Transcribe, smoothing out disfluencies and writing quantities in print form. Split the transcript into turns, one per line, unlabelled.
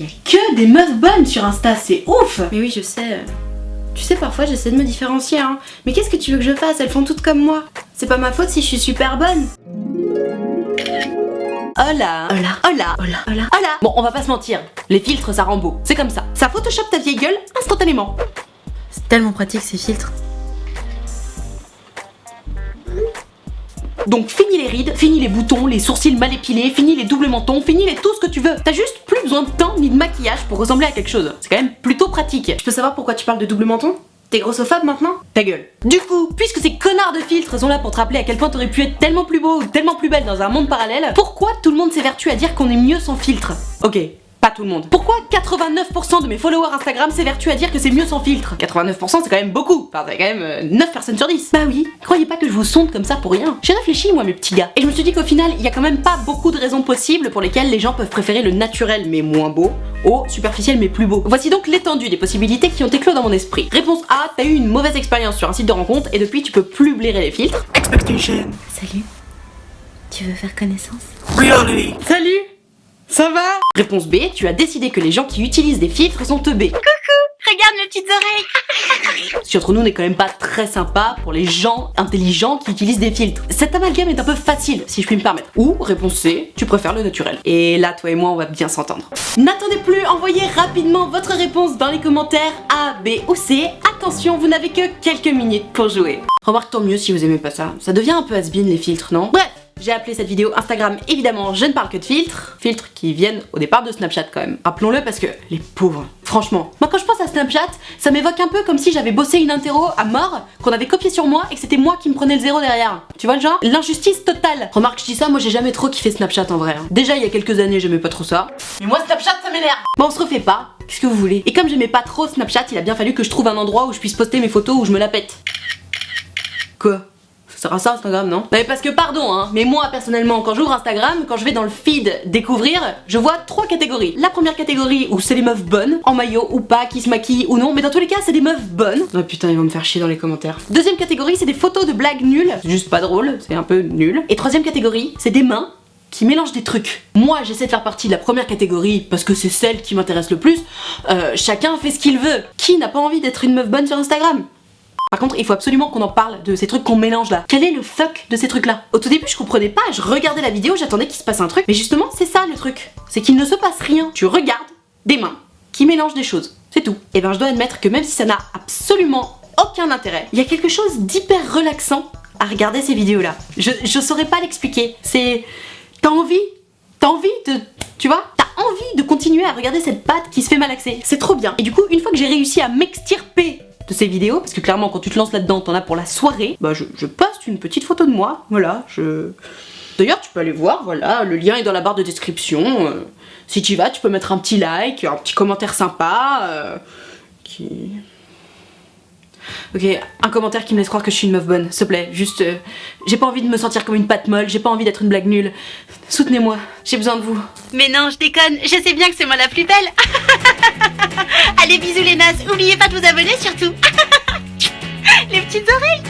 y a que des meufs bonnes sur Insta, c'est ouf.
Mais oui, je sais. Tu sais, parfois j'essaie de me différencier, hein. Mais qu'est-ce que tu veux que je fasse? Elles font toutes comme moi. C'est pas ma faute si je suis super bonne.
Hola.
Hola.
Hola.
Hola. Hola.
Hola. Bon, on va pas se mentir, les filtres ça rend beau, c'est comme ça. Ça photoshop ta vieille gueule instantanément.
C'est tellement pratique ces filtres.
Donc fini les rides, fini les boutons, les sourcils mal épilés, fini les doubles mentons, fini les tout ce que tu veux. T'as juste plus besoin de temps ni de maquillage pour ressembler à quelque chose. C'est quand même plutôt pratique.
Je peux savoir pourquoi tu parles de double menton? T'es grossophobe maintenant?
Ta gueule. Du coup, puisque ces connards de filtres sont là pour te rappeler à quel point t'aurais pu être tellement plus beau ou tellement plus belle dans un monde parallèle, pourquoi tout le monde s'évertue à dire qu'on est mieux sans filtre? Ok, pas tout le monde. Pourquoi 89% de mes followers Instagram s'évertuent à dire que c'est mieux sans filtre? 89% c'est quand même beaucoup. Enfin, c'est quand même 9 personnes sur 10. Bah oui, croyez pas que je vous sonde comme ça pour rien. J'ai réfléchi moi mes petits gars. Et je me suis dit qu'au final, il y a quand même pas beaucoup de raisons possibles pour lesquelles les gens peuvent préférer le naturel mais moins beau au superficiel mais plus beau. Voici donc l'étendue des possibilités qui ont éclos dans mon esprit. Réponse A, t'as eu une mauvaise expérience sur un site de rencontre et depuis tu peux plus blairer les filtres.
Expectation.
Salut. Tu veux faire connaissance?
Reality.
Salut. Ça va? Réponse B, tu as décidé que les gens qui utilisent des filtres sont teubés.
Regarde mes petites oreilles.
Ce qui entre nous n'est quand même pas très sympa pour les gens intelligents qui utilisent des filtres. Cet amalgame est un peu facile, si je puis me permettre. Ou, réponse C, tu préfères le naturel. Et là, toi et moi, on va bien s'entendre. N'attendez plus, envoyez rapidement votre réponse dans les commentaires A, B ou C. Attention, vous n'avez que quelques minutes pour jouer. Remarque, tant mieux si vous aimez pas ça. Ça devient un peu has-been les filtres, non? Bref. J'ai appelé cette vidéo Instagram, évidemment, je ne parle que de filtres. Filtres qui viennent au départ de Snapchat quand même. Rappelons-le parce que, les pauvres, franchement. Moi quand je pense à Snapchat, ça m'évoque un peu comme si j'avais bossé une interro à mort, qu'on avait copié sur moi et que c'était moi qui me prenais le zéro derrière. Tu vois le genre? L'injustice totale. Remarque, je dis ça, moi j'ai jamais trop kiffé Snapchat en vrai. Déjà il y a quelques années j'aimais pas trop ça. Mais moi Snapchat ça m'énerve. Bon on se refait pas, qu'est-ce que vous voulez? Et comme j'aimais pas trop Snapchat, il a bien fallu que je trouve un endroit où je puisse poster mes photos où je me la pète. Quoi? Ça sera ça Instagram, non? Mais parce que pardon hein, mais moi personnellement quand j'ouvre Instagram, quand je vais dans le feed découvrir, je vois 3 catégories. La première catégorie où c'est les meufs bonnes, en maillot ou pas, qui se maquillent ou non, mais dans tous les cas c'est des meufs bonnes. Oh putain ils vont me faire chier dans les commentaires. Deuxième catégorie c'est des photos de blagues nulles, c'est juste pas drôle, c'est un peu nul. Et troisième catégorie c'est des mains qui mélangent des trucs. Moi j'essaie de faire partie de la première catégorie parce que c'est celle qui m'intéresse le plus. Chacun fait ce qu'il veut. Qui n'a pas envie d'être une meuf bonne sur Instagram? Par contre, il faut absolument qu'on en parle de ces trucs qu'on mélange là. Quel est le fuck de ces trucs là? Au tout début, je comprenais pas, je regardais la vidéo, j'attendais qu'il se passe un truc. Mais justement, c'est ça le truc. C'est qu'il ne se passe rien. Tu regardes des mains qui mélangent des choses. C'est tout. Et ben, je dois admettre que même si ça n'a absolument aucun intérêt, il y a quelque chose d'hyper relaxant à regarder ces vidéos là. Je saurais pas l'expliquer. C'est... T'as envie de... Tu vois? T'as envie de continuer à regarder cette patte qui se fait malaxer. C'est trop bien. Et du coup, une fois que j'ai réussi à m'extirper de ces vidéos, parce que clairement quand tu te lances là-dedans t'en as pour la soirée, bah je poste une petite photo de moi, voilà, D'ailleurs tu peux aller voir, voilà, le lien est dans la barre de description, si tu y vas tu peux mettre un petit like, un petit commentaire sympa, Ok, un commentaire qui me laisse croire que je suis une meuf bonne, s'il te plaît, juste, j'ai pas envie de me sentir comme une patte molle, j'ai pas envie d'être une blague nulle, soutenez-moi, j'ai besoin de vous.
Mais non, je déconne, je sais bien que c'est moi la plus belle. Allez, bisous les nazes, oubliez pas de vous abonner surtout. Les petites oreilles.